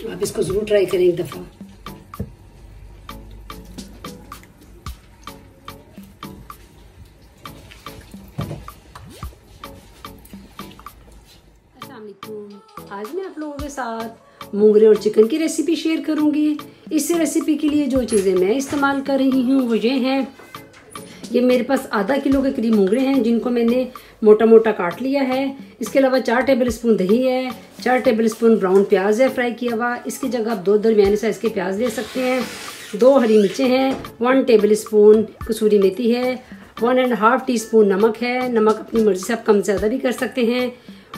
आप इसको जरूर ट्राई करें एक दफा। आज मैं आप लोगों के साथ मोंगरे और चिकन की रेसिपी शेयर करूंगी। इस रेसिपी के लिए जो चीज़ें मैं इस्तेमाल कर रही हूँ वो ये हैं। ये मेरे पास आधा किलो के करीब मोंगरे हैं जिनको मैंने मोटा मोटा काट लिया है। इसके अलावा 4 टेबलस्पून दही है, 4 टेबलस्पून ब्राउन प्याज है फ्राई किया हुआ। इसकी जगह आप 2 दरमियाने साइज़ के प्याज ले सकते हैं। 2 हरी मिर्चें हैं, 1 टेबलस्पून कसूरी मेथी है, 1.5 टीस्पून नमक है। नमक अपनी मर्ज़ी से आप कम ज़्यादा भी कर सकते हैं।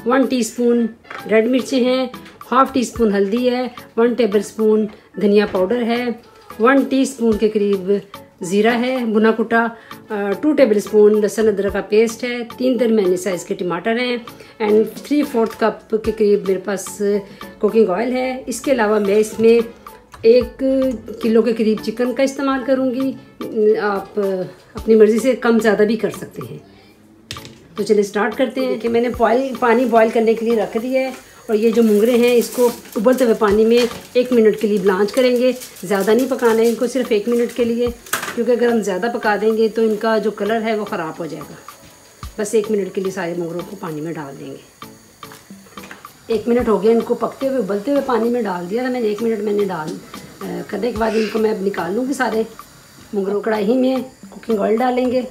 1 टीस्पून रेड मिर्चें हैं, 1/2 टीस्पून हल्दी है, 1 टेबलस्पून धनिया पाउडर है, 1 टीस्पून के करीब ज़ीरा है भुना कुटा, 2 टेबलस्पून लहसुन अदरक का पेस्ट है, 3 दरमियाने साइज़ के टमाटर हैं एंड 3/4 कप के करीब मेरे पास कुकिंग ऑयल है। इसके अलावा मैं इसमें 1 किलो के करीब चिकन का इस्तेमाल करूँगी। आप अपनी मर्ज़ी से कम ज़्यादा भी कर सकते हैं। तो चलिए स्टार्ट करते हैं। कि मैंने पानी बॉईल करने के लिए रख दिया है और ये जो मोंगरे हैं इसको उबलते हुए पानी में 1 मिनट के लिए ब्लांच करेंगे। ज़्यादा नहीं पकाना है इनको, सिर्फ 1 मिनट के लिए, क्योंकि अगर हम ज़्यादा पका देंगे तो इनका जो कलर है वो ख़राब हो जाएगा। बस 1 मिनट के लिए सारे मोंगरों को पानी में डाल देंगे। 1 मिनट हो गया इनको पकते हुए, उबलते हुए पानी में डाल दिया था मैंने। 1 मिनट मैंने करने के बाद इनको मैं अब निकाल लूँगी सारे मोंगरों। कढ़ाई में कुकिंग ऑयल डालेंगे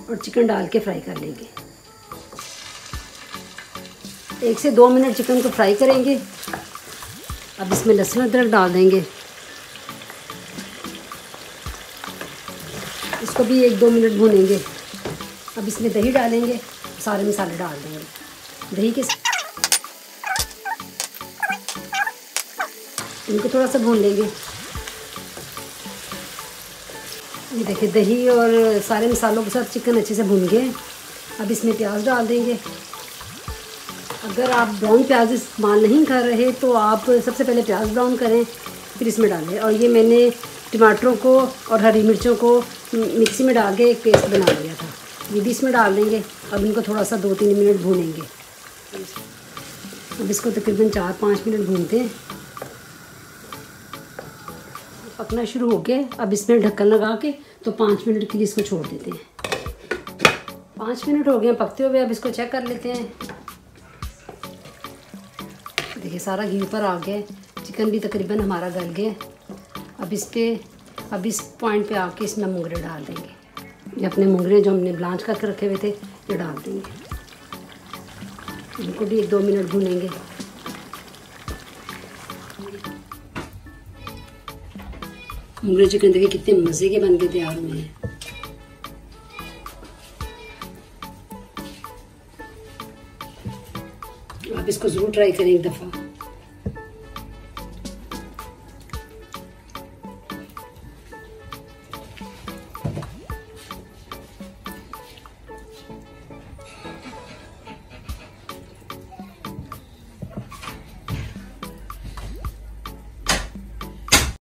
और चिकन डाल के फ्राई कर लेंगे। 1 से 2 मिनट चिकन को फ्राई करेंगे। अब इसमें लहसुन अदरक डाल देंगे। इसको भी 1-2 मिनट भूनेंगे। अब इसमें दही डालेंगे, सारे मसाले डाल देंगे। दही के इनको थोड़ा सा भून लेंगे। ये देखिए दही और सारे मसालों के साथ चिकन अच्छे से भून गए। अब इसमें प्याज डाल देंगे। अगर आप ब्राउन प्याज इस्तेमाल नहीं कर रहे तो आप सबसे पहले प्याज ब्राउन करें फिर इसमें डालें। और ये मैंने टमाटरों को और हरी मिर्चों को मिक्सी में डाल के एक पेस्ट बना लिया था, ये भी इसमें डाल देंगे। अब इनको थोड़ा सा 2-3 मिनट भूनेंगे। अब इसको तकरीबन 4-5 मिनट भूनते हैं। पकना शुरू हो गया। अब इसमें ढक्कन लगा के तो 5 मिनट के लिए इसको छोड़ देते हैं। 5 मिनट हो गए पकते हुए। अब इसको चेक कर लेते हैं। देखिए सारा घी ऊपर आ गया, चिकन भी तकरीबन हमारा गल गया। अब इस पॉइंट पे आके इसमें मोंगरे डाल देंगे। ये अपने मोंगरे जो हमने ब्लांच करके रखे हुए थे ये डाल देंगे। इनको भी 1-2 मिनट भूनेंगे। मोंगरे चिकन देखिए कितने मज़े के बन के तैयार हुए हैं। आप इसको ज़रूर ट्राई करें एक दफ़ा।